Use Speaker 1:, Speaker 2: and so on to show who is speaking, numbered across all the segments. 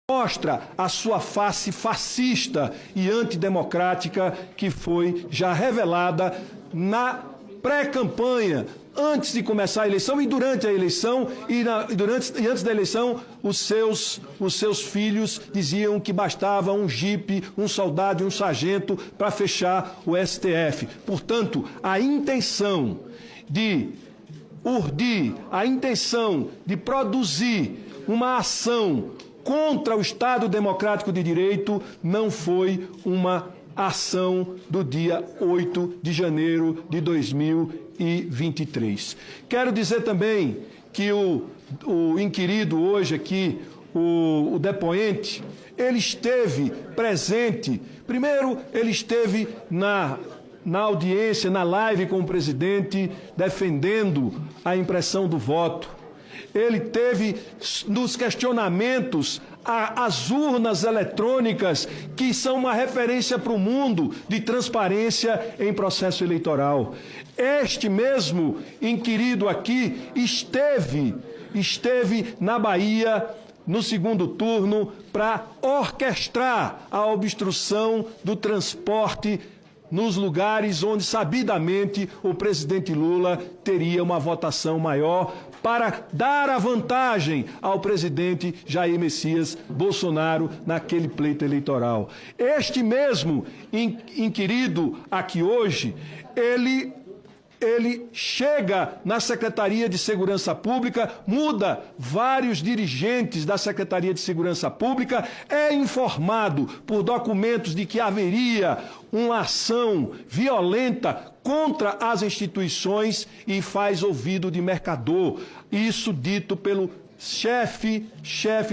Speaker 1: mostra a sua face fascista e antidemocrática que foi já revelada na pré-campanha, antes de começar a eleição e durante a eleição, e antes da eleição, os seus filhos diziam que bastava um jipe, um soldado e um sargento para fechar o STF. Portanto, a intenção de urdir, a intenção de produzir uma ação contra o Estado Democrático de Direito não foi uma ação do dia 8 de janeiro de 2023. Quero dizer também que o inquirido hoje aqui, o depoente, ele esteve presente. Primeiro, ele esteve na audiência, na live com o presidente, defendendo a impressão do voto. Ele teve nos questionamentos as urnas eletrônicas, que são uma referência para o mundo de transparência em processo eleitoral. Este mesmo inquirido aqui esteve na Bahia no segundo turno para orquestrar a obstrução do transporte nos lugares onde, sabidamente, o presidente Lula teria uma votação maior para dar a vantagem ao presidente Jair Messias Bolsonaro naquele pleito eleitoral. Este mesmo inquirido aqui hoje, ele chega na Secretaria de Segurança Pública, muda vários dirigentes da Secretaria de Segurança Pública, é informado por documentos de que haveria uma ação violenta contra as instituições e faz ouvido de mercador. Isso dito pelo chefe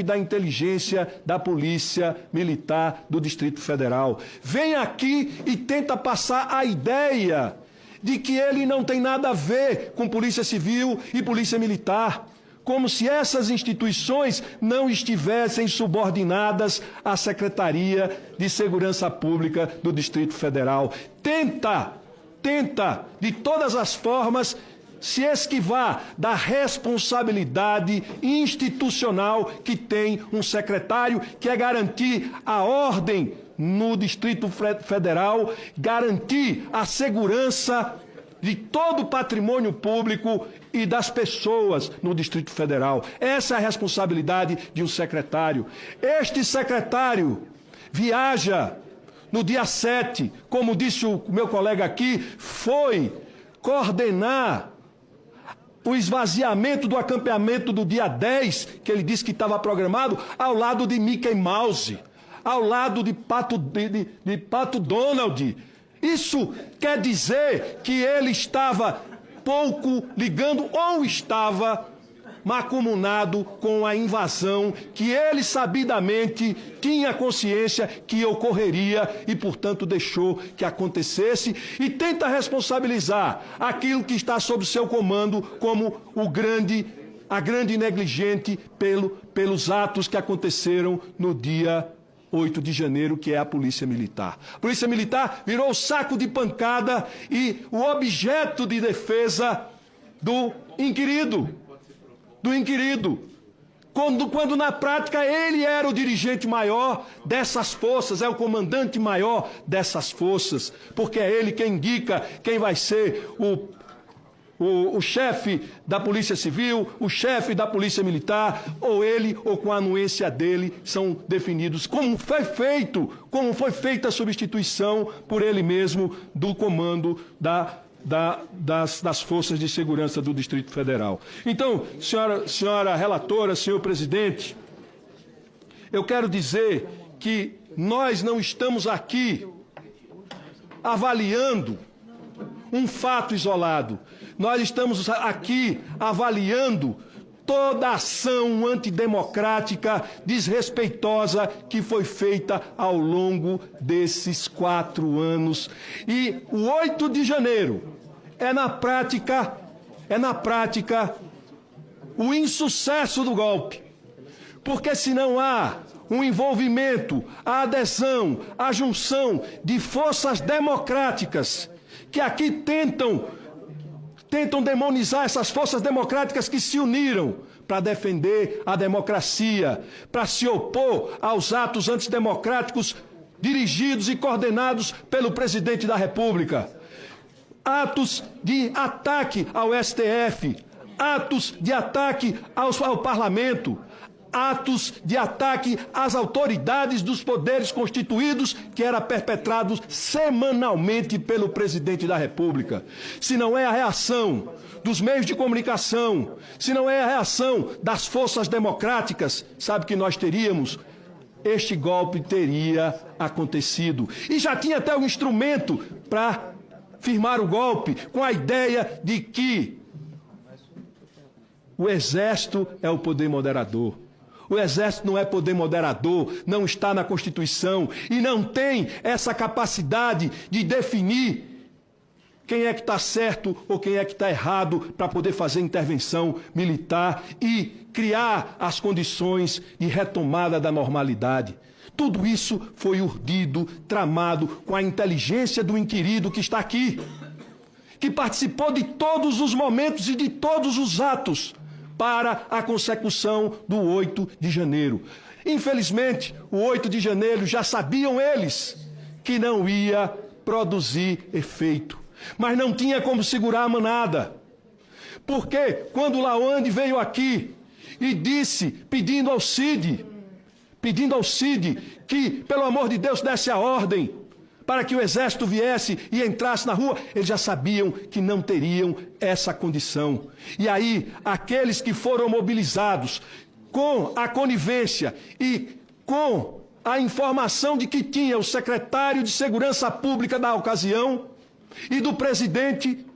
Speaker 1: da inteligência da Polícia Militar do Distrito Federal. Vem aqui e tenta passar a ideia de que ele não tem nada a ver com Polícia Civil e Polícia Militar, como se essas instituições não estivessem subordinadas à Secretaria de Segurança Pública do Distrito Federal. Tenta, de todas as formas, se esquivar da responsabilidade institucional que tem um secretário, que é garantir a ordem no Distrito Federal, garantir a segurança de todo o patrimônio público e das pessoas no Distrito Federal. Essa é a responsabilidade de um secretário. Este secretário viaja no dia 7, como disse o meu colega aqui, foi coordenar o esvaziamento do acampamento do dia 10, que ele disse que estava programado, ao lado de Mickey Mouse, ao lado de Pato Donald. Isso quer dizer que ele estava pouco ligando ou estava macumunado com a invasão que ele sabidamente tinha consciência que ocorreria e, portanto, deixou que acontecesse e tenta responsabilizar aquilo que está sob seu comando como a grande negligente pelos atos que aconteceram no dia 8 de janeiro, que é a Polícia Militar. A Polícia Militar virou saco de pancada e o objeto de defesa do inquirido. Quando na prática ele era o dirigente maior dessas forças, é o comandante maior dessas forças, porque é ele quem indica quem vai ser o chefe da Polícia Civil, o chefe da Polícia Militar, ou ele, ou com a anuência dele, são definidos. Como foi feita a substituição por ele mesmo do comando das Forças de Segurança do Distrito Federal. Então, senhora relatora, senhor presidente, eu quero dizer que nós não estamos aqui avaliando um fato isolado. Nós estamos aqui avaliando toda a ação antidemocrática, desrespeitosa que foi feita ao longo desses 4 anos. E o 8 de janeiro é na prática o insucesso do golpe. Porque se não há um envolvimento, a adesão, a junção de forças democráticas que aqui tentam tentam demonizar essas forças democráticas que se uniram para defender a democracia, para se opor aos atos antidemocráticos dirigidos e coordenados pelo presidente da República. Atos de ataque ao STF, atos de ataque ao Parlamento, atos de ataque às autoridades dos poderes constituídos que era perpetrados semanalmente pelo presidente da República. Se não é a reação dos meios de comunicação, se não é a reação das forças democráticas, sabe que nós teríamos? Este golpe teria acontecido. E já tinha até um instrumento para firmar o golpe, com a ideia de que o Exército é o poder moderador. O Exército não é poder moderador, não está na Constituição e não tem essa capacidade de definir quem é que está certo ou quem é que está errado para poder fazer intervenção militar e criar as condições de retomada da normalidade. Tudo isso foi urdido, tramado com a inteligência do inquirido que está aqui, que participou de todos os momentos e de todos os atos para a consecução do 8 de janeiro. Infelizmente, o 8 de janeiro já sabiam eles que não ia produzir efeito. Mas não tinha como segurar a manada. Porque quando Lawande veio aqui e disse, pedindo ao Cid que, pelo amor de Deus, desse a ordem para que o Exército viesse e entrasse na rua, eles já sabiam que não teriam essa condição. E aí, aqueles que foram mobilizados com a conivência e com a informação de que tinha o secretário de Segurança Pública da ocasião e do presidente,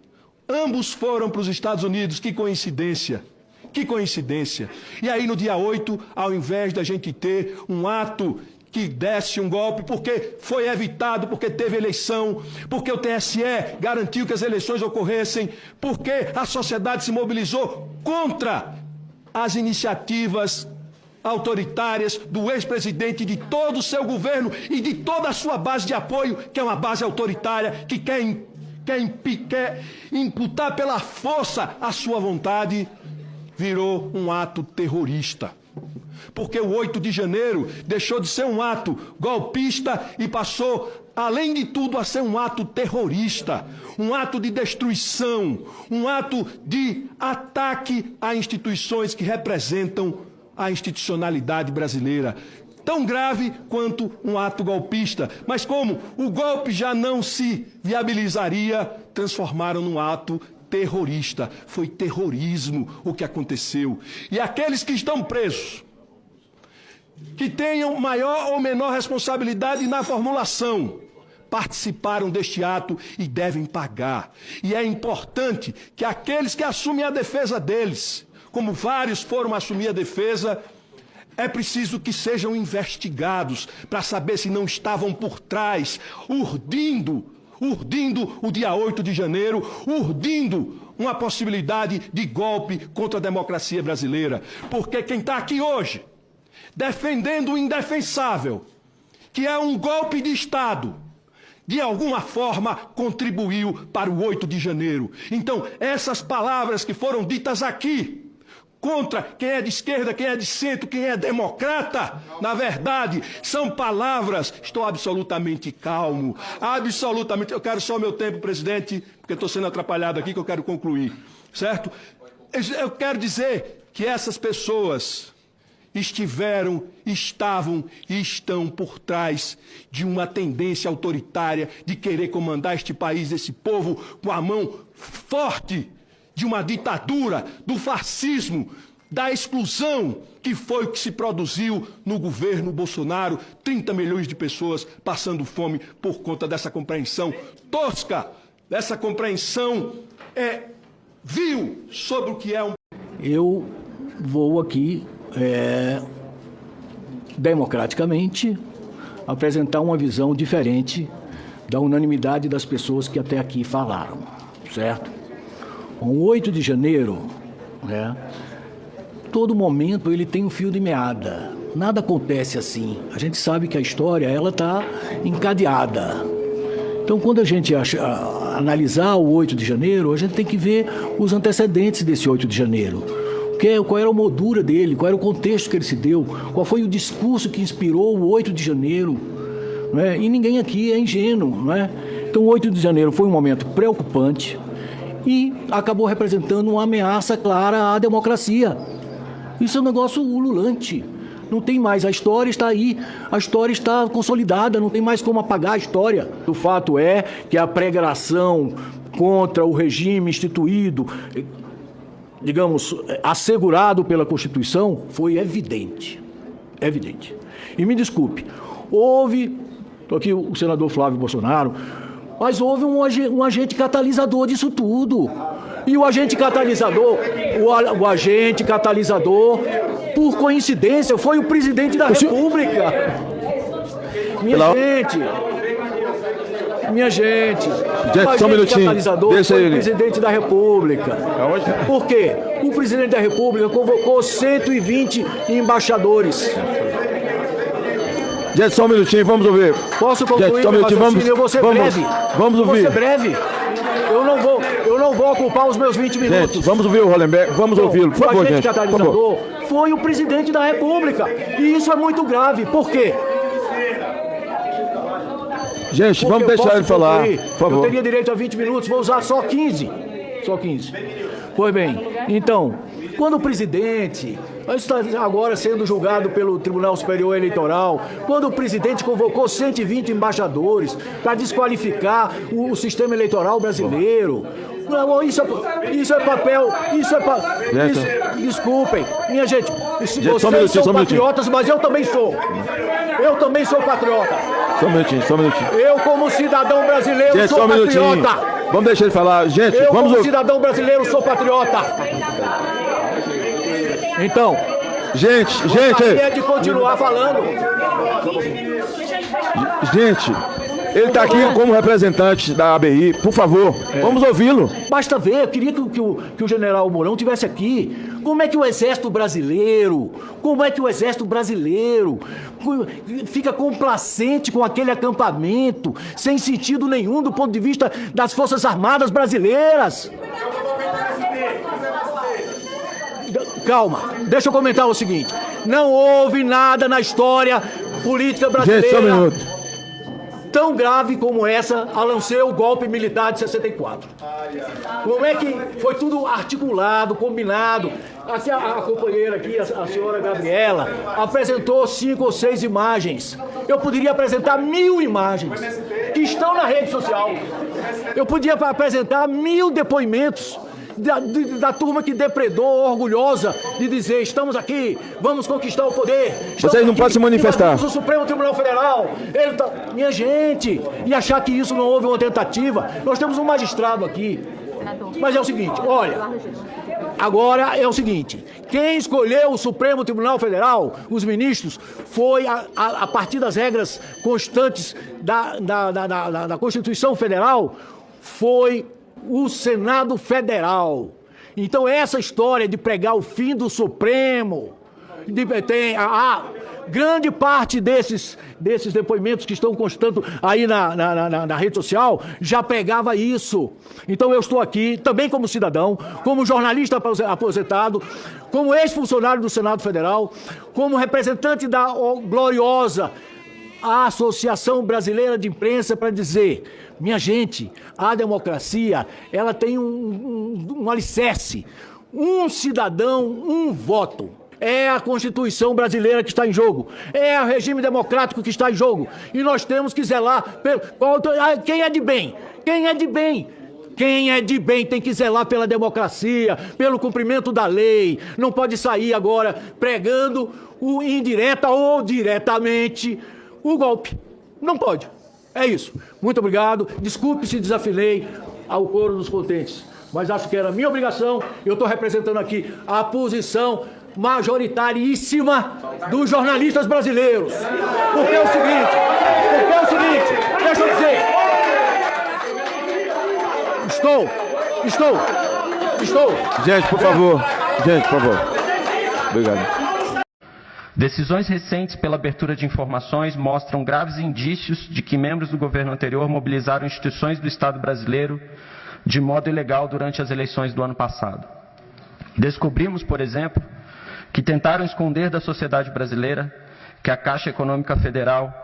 Speaker 1: ambos foram para os Estados Unidos. Que coincidência! Que coincidência! E aí, no dia 8, ao invés da gente ter um ato que desse um golpe, porque foi evitado, porque teve eleição, porque o TSE garantiu que as eleições ocorressem, porque a sociedade se mobilizou contra as iniciativas autoritárias do ex-presidente, de todo o seu governo e de toda a sua base de apoio, que é uma base autoritária, que quer imputar pela força a sua vontade, virou um ato terrorista. Porque o 8 de janeiro deixou de ser um ato golpista e passou, além de tudo, a ser um ato terrorista, um ato de destruição, um ato de ataque a instituições que representam a institucionalidade brasileira. Tão grave quanto um ato golpista. Mas como o golpe já não se viabilizaria, transformaram num ato terrorista. Foi terrorismo o que aconteceu. E aqueles que estão presos, que tenham maior ou menor responsabilidade na formulação, participaram deste ato e devem pagar. E é importante que aqueles que assumem a defesa deles, como vários foram assumir a defesa, é preciso que sejam investigados para saber se não estavam por trás, urdindo o dia 8 de janeiro, urdindo uma possibilidade de golpe contra a democracia brasileira. Porque quem está aqui hoje, defendendo o indefensável, que é um golpe de Estado, de alguma forma contribuiu para o 8 de janeiro. Então, essas palavras que foram ditas aqui, contra quem é de esquerda, quem é de centro, quem é democrata, na verdade, são palavras, estou absolutamente calmo, absolutamente, eu quero só o meu tempo, presidente, porque estou sendo atrapalhado aqui, que eu quero concluir, certo? Eu quero dizer que essas pessoas estavam e estão por trás de uma tendência autoritária de querer comandar este país, esse povo, com a mão forte de uma ditadura, do fascismo, da exclusão, que foi o que se produziu no governo Bolsonaro, 30 milhões de pessoas passando fome por conta dessa compreensão tosca, dessa compreensão vil sobre o que é um...
Speaker 2: Eu vou aqui, democraticamente, apresentar uma visão diferente da unanimidade das pessoas que até aqui falaram, certo? O 8 de janeiro, todo momento ele tem um fio de meada. Nada acontece assim. A gente sabe que a história ela está encadeada. Então, quando a gente analisar o 8 de janeiro, a gente tem que ver os antecedentes desse 8 de janeiro. Qual era a moldura dele, qual era o contexto que ele se deu, qual foi o discurso que inspirou o 8 de janeiro. Não é? E ninguém aqui é ingênuo. Não é? Então, o 8 de janeiro foi um momento preocupante e acabou representando uma ameaça clara à democracia. Isso é um negócio ululante. Não tem mais, a história está aí, a história está consolidada, não tem mais como apagar a história. O fato é que a pregação contra o regime instituído, digamos, assegurado pela Constituição, foi evidente. Evidente. E me desculpe, estou aqui o senador Flávio Bolsonaro, mas houve um agente catalisador disso tudo. E o agente catalisador, por coincidência, foi o presidente da República. Minha gente,
Speaker 3: só um minutinho,
Speaker 2: catalisador
Speaker 3: deixa
Speaker 2: foi
Speaker 3: ele.
Speaker 2: O presidente da República. Por quê? O presidente da República convocou 120 embaixadores.
Speaker 3: Gente, só um minutinho, vamos ouvir.
Speaker 2: Posso concluir?
Speaker 3: Gente, só um minutinho,
Speaker 2: eu vou ser breve.
Speaker 3: Vamos ouvir.
Speaker 2: Vou ser breve. Eu não vou ocupar os meus 20 minutos.
Speaker 3: Gente, vamos ouvir o Hollenberg, vamos ouvi-lo, por favor, gente.
Speaker 2: O agente catalisador foi o presidente da República. E isso é muito grave. Por quê?
Speaker 3: Gente, vamos deixar ele falar, por favor.
Speaker 2: Eu teria direito a 20 minutos, vou usar só 15. Só 15. Pois bem, então, quando o presidente, está agora sendo julgado pelo Tribunal Superior Eleitoral, quando o presidente convocou 120 embaixadores para desqualificar o sistema eleitoral brasileiro, isso é papel, desculpem, minha gente, vocês são patriotas, mas eu também sou. Eu também sou patriota.
Speaker 3: Só um minutinho.
Speaker 2: Eu, como cidadão brasileiro,
Speaker 3: gente,
Speaker 2: sou patriota.
Speaker 3: Vamos deixar ele falar. Gente, vamos
Speaker 2: como cidadão brasileiro, sou patriota. Então,
Speaker 3: gente,
Speaker 2: gostaria de continuar falando.
Speaker 3: Gente, ele está aqui como representante da ABI, por favor, vamos ouvi-lo.
Speaker 2: Basta ver, eu queria que o general Mourão estivesse aqui. Como é que o exército brasileiro fica complacente com aquele acampamento, sem sentido nenhum do ponto de vista das Forças Armadas brasileiras? Calma, deixa eu comentar o seguinte. Não houve nada na história política brasileira
Speaker 3: gente, só um minuto.
Speaker 2: Tão grave como essa a lançar o golpe militar de 64. Como é que foi tudo articulado, combinado? A companheira aqui, a senhora Gabriela, apresentou 5 ou 6 imagens. Eu poderia apresentar 1000 imagens que estão na rede social. Eu podia apresentar 1000 depoimentos da turma que depredou, orgulhosa, de dizer, estamos aqui, vamos conquistar o poder.
Speaker 3: Vocês não podem se manifestar.
Speaker 2: O Supremo Tribunal Federal, minha gente, e achar que isso não houve uma tentativa. Nós temos um magistrado aqui. Mas é o seguinte, olha, agora é o seguinte, quem escolheu o Supremo Tribunal Federal, os ministros, foi a partir das regras constantes da Constituição Federal, foi o Senado Federal. Então essa história de pregar o fim do Supremo, grande parte desses depoimentos que estão constando aí na rede social já pregava isso. Então eu estou aqui também como cidadão, como jornalista aposentado, como ex-funcionário do Senado Federal, como representante da gloriosa Associação Brasileira de Imprensa, para dizer, minha gente, a democracia, ela tem um alicerce, um cidadão, um voto. É a Constituição brasileira que está em jogo, é o regime democrático que está em jogo, e nós temos que zelar quem é de bem, quem é de bem. Quem é de bem tem que zelar pela democracia, pelo cumprimento da lei. Não pode sair agora pregando o indireta ou diretamente o golpe. Não pode. É isso. Muito obrigado. Desculpe se desafinei ao coro dos contentes, mas acho que era minha obrigação. Eu estou representando aqui a posição majoritaríssima dos jornalistas brasileiros. Porque é o seguinte, deixa eu dizer. Estou.
Speaker 3: Gente, por favor. Obrigado.
Speaker 4: Decisões recentes pela abertura de informações mostram graves indícios de que membros do governo anterior mobilizaram instituições do Estado brasileiro de modo ilegal durante as eleições do ano passado. Descobrimos, por exemplo, que tentaram esconder da sociedade brasileira que a Caixa Econômica Federal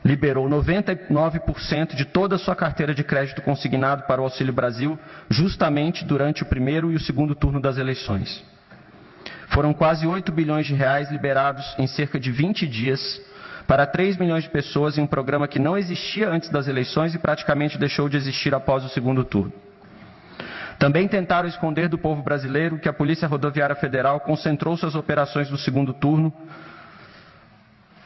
Speaker 4: liberou 99% de toda a sua carteira de crédito consignado para o Auxílio Brasil justamente durante o primeiro e o segundo turno das eleições. Foram quase 8 bilhões de reais liberados em cerca de 20 dias para 3 milhões de pessoas em um programa que não existia antes das eleições e praticamente deixou de existir após o segundo turno. Também tentaram esconder do povo brasileiro que a Polícia Rodoviária Federal concentrou suas operações no segundo turno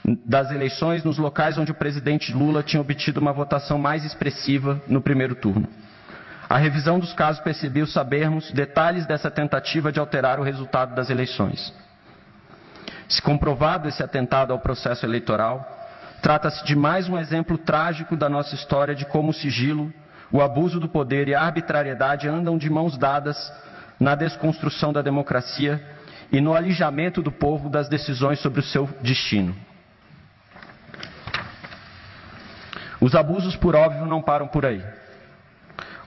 Speaker 4: das eleições nos locais onde o presidente Lula tinha obtido uma votação mais expressiva no primeiro turno. A revisão dos casos permitiu sabermos detalhes dessa tentativa de alterar o resultado das eleições. Se comprovado esse atentado ao processo eleitoral, trata-se de mais um exemplo trágico da nossa história de como o sigilo, o abuso do poder e a arbitrariedade andam de mãos dadas na desconstrução da democracia e no alijamento do povo das decisões sobre o seu destino. Os abusos, por óbvio, não param por aí.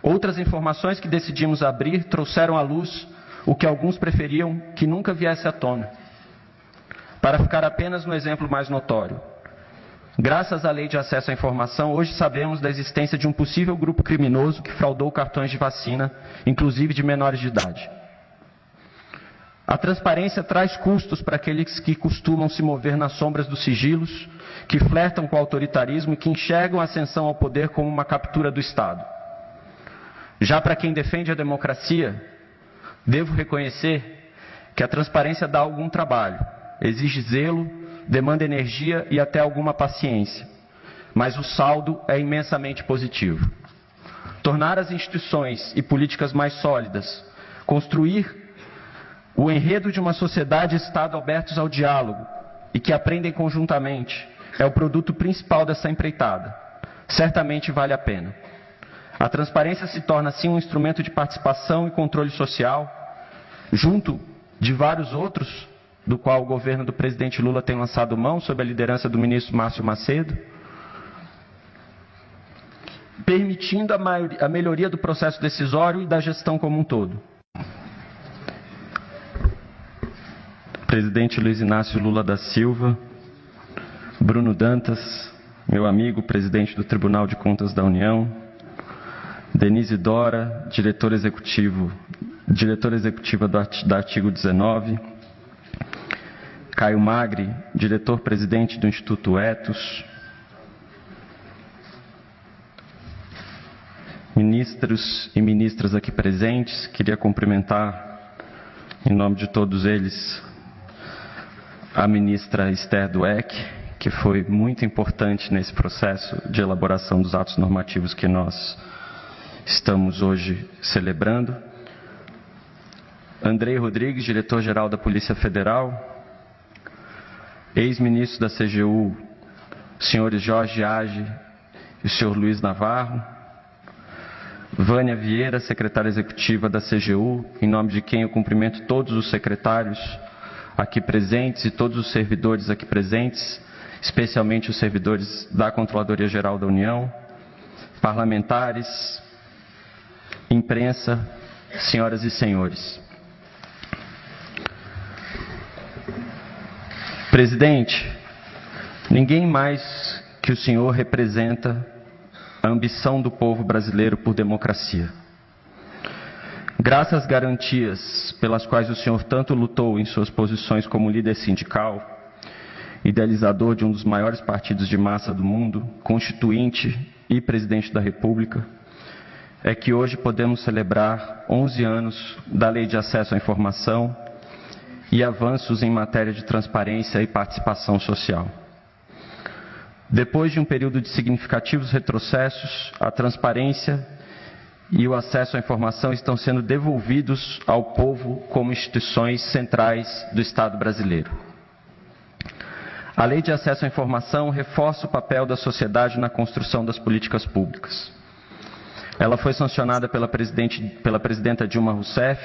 Speaker 4: Outras informações que decidimos abrir trouxeram à luz o que alguns preferiam que nunca viesse à tona. Para ficar apenas no exemplo mais notório, graças à Lei de Acesso à Informação, hoje sabemos da existência de um possível grupo criminoso que fraudou cartões de vacina, inclusive de menores de idade. A transparência traz custos para aqueles que costumam se mover nas sombras dos sigilos, que flertam com o autoritarismo e que enxergam a ascensão ao poder como uma captura do Estado. Já para quem defende a democracia, devo reconhecer que a transparência dá algum trabalho, exige zelo, demanda energia e até alguma paciência, mas o saldo é imensamente positivo. Tornar as instituições e políticas mais sólidas, construir o enredo de uma sociedade e Estado abertos ao diálogo e que aprendem conjuntamente é o produto principal dessa empreitada. Certamente vale a pena. A transparência se torna assim um instrumento de participação e controle social, junto de vários outros, do qual o governo do presidente Lula tem lançado mão sob a liderança do ministro Márcio Macedo, permitindo a melhoria do processo decisório e da gestão como um todo. Presidente Luiz Inácio Lula da Silva, Bruno Dantas, meu amigo, presidente do Tribunal de Contas da União, Denise Dora, diretora executiva da Artigo 19, Caio Magri, diretor-presidente do Instituto Etos, ministros e ministras aqui presentes, queria cumprimentar, em nome de todos eles, a ministra Esther Dweck, que foi muito importante nesse processo de elaboração dos atos normativos que nós estamos hoje celebrando. Andrei Rodrigues, diretor-geral da Polícia Federal, ex-ministro da CGU, senhores Jorge Age e o senhor Luiz Navarro, Vânia Vieira, secretária executiva da CGU, em nome de quem eu cumprimento todos os secretários aqui presentes e todos os servidores aqui presentes, especialmente os servidores da Controladoria Geral da União, parlamentares, imprensa, senhoras e senhores. Presidente, ninguém mais que o senhor representa a ambição do povo brasileiro por democracia. Graças às garantias pelas quais o senhor tanto lutou em suas posições como líder sindical, idealizador de um dos maiores partidos de massa do mundo, constituinte e presidente da República, é que hoje podemos celebrar 11 anos da Lei de Acesso à Informação e avanços em matéria de transparência e participação social. Depois de um período de significativos retrocessos, a transparência e o acesso à informação estão sendo devolvidos ao povo como instituições centrais do Estado brasileiro. A Lei de Acesso à Informação reforça o papel da sociedade na construção das políticas públicas. Ela foi sancionada pela presidenta Dilma Rousseff,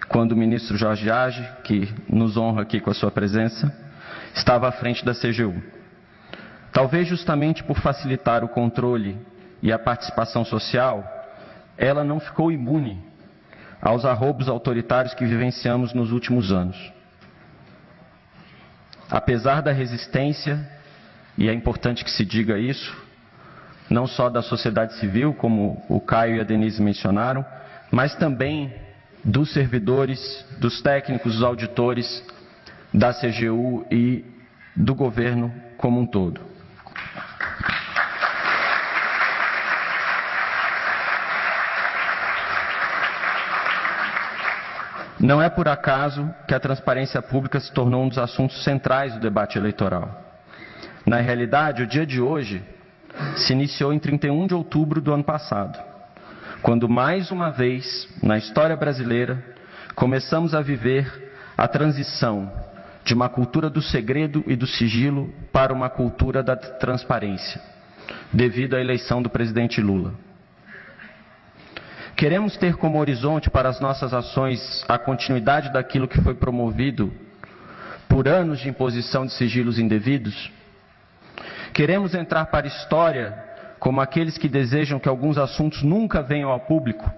Speaker 4: quando o ministro Jorge Age, que nos honra aqui com a sua presença, estava à frente da CGU. Talvez justamente por facilitar o controle e a participação social, ela não ficou imune aos arroubos autoritários que vivenciamos nos últimos anos. Apesar da resistência, e é importante que se diga isso, não só da sociedade civil, como o Caio e a Denise mencionaram, mas também dos servidores, dos técnicos, dos auditores da CGU e do governo como um todo. Não é por acaso que a transparência pública se tornou um dos assuntos centrais do debate eleitoral. Na realidade, o dia de hoje se iniciou em 31 de outubro do ano passado, quando mais uma vez, na história brasileira, começamos a viver a transição de uma cultura do segredo e do sigilo para uma cultura da transparência, devido à eleição do presidente Lula. Queremos ter como horizonte para as nossas ações a continuidade daquilo que foi promovido por anos de imposição de sigilos indevidos? Queremos entrar para a história como aqueles que desejam que alguns assuntos nunca venham ao público?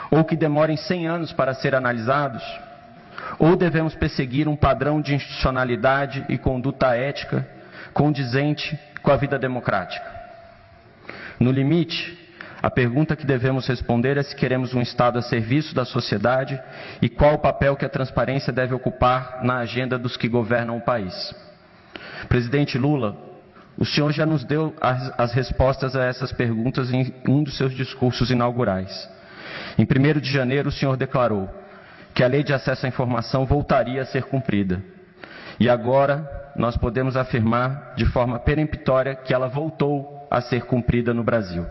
Speaker 4: Ou que demorem 100 anos para ser analisados? Ou devemos perseguir um padrão de institucionalidade e conduta ética condizente com a vida democrática? No limite, a pergunta que devemos responder é se queremos um Estado a serviço da sociedade e qual o papel que a transparência deve ocupar na agenda dos que governam o país. Presidente Lula, o senhor já nos deu as respostas a essas perguntas em um dos seus discursos inaugurais. Em 1º de janeiro, o senhor declarou que a Lei de Acesso à Informação voltaria a ser cumprida. E agora nós podemos afirmar de forma peremptória que ela voltou a ser cumprida no Brasil.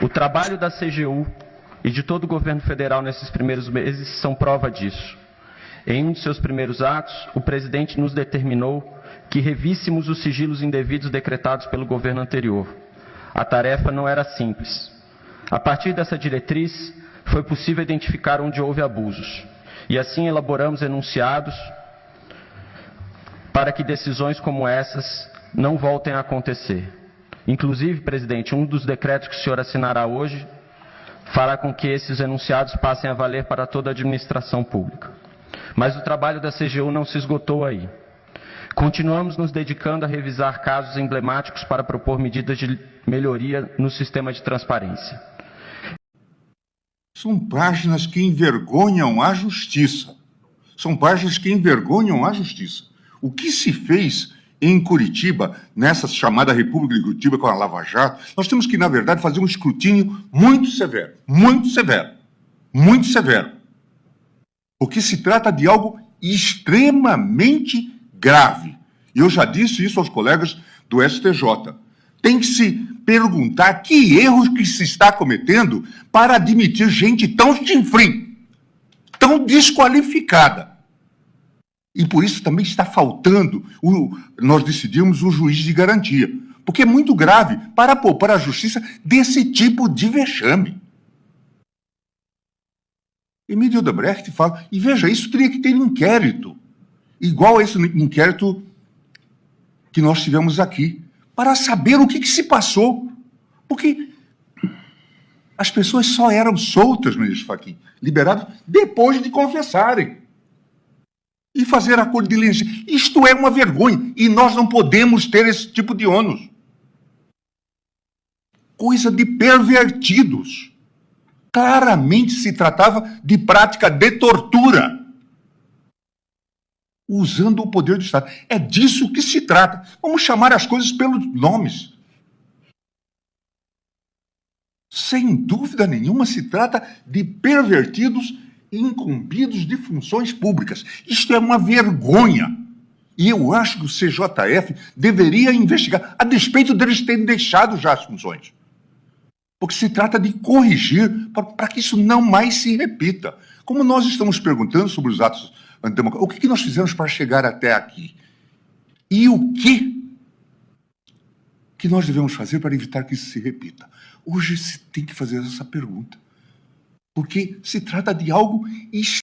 Speaker 4: O trabalho da CGU e de todo o governo federal nesses primeiros meses são prova disso. Em um de seus primeiros atos, o presidente nos determinou que revíssemos os sigilos indevidos decretados pelo governo anterior. A tarefa não era simples. A partir dessa diretriz, foi possível identificar onde houve abusos. E assim elaboramos enunciados para que decisões como essas não voltem a acontecer. Inclusive, presidente, um dos decretos que o senhor assinará hoje fará com que esses enunciados passem a valer para toda a administração pública. Mas o trabalho da CGU não se esgotou aí. Continuamos nos dedicando a revisar casos emblemáticos para propor medidas de melhoria no sistema de transparência.
Speaker 5: São páginas que envergonham a justiça. São páginas que envergonham a justiça. O que se fez em Curitiba, nessa chamada República de Curitiba com a Lava Jato, nós temos que, na verdade, fazer um escrutínio muito severo, muito severo, muito severo. Porque se trata de algo extremamente grave. E eu já disse isso aos colegas do STJ. Tem que se perguntar que erros que se está cometendo para admitir gente tão chinfrim, tão desqualificada. E por isso também está faltando, nós decidimos, um juiz de garantia. Porque é muito grave para poupar a justiça desse tipo de vexame. Emílio Odebrecht fala, e veja, isso teria que ter inquérito, igual a esse inquérito que nós tivemos aqui, para saber o que se passou. Porque as pessoas só eram soltas, ministro Fachin, liberadas depois de confessarem. E fazer acordo de diligência. Isto é uma vergonha. E nós não podemos ter esse tipo de ônus. Coisa de pervertidos. Claramente se tratava de prática de tortura. Usando o poder do Estado. É disso que se trata. Vamos chamar as coisas pelos nomes. Sem dúvida nenhuma, se trata de pervertidos incumbidos de funções públicas. Isto é uma vergonha. E eu acho que o CJF deveria investigar, a despeito deles terem deixado já as funções. Porque se trata de corrigir para que isso não mais se repita. Como nós estamos perguntando sobre os atos antidemocráticos, o que nós fizemos para chegar até aqui? E o que nós devemos fazer para evitar que isso se repita? Hoje se tem que fazer essa pergunta. porque se trata de algo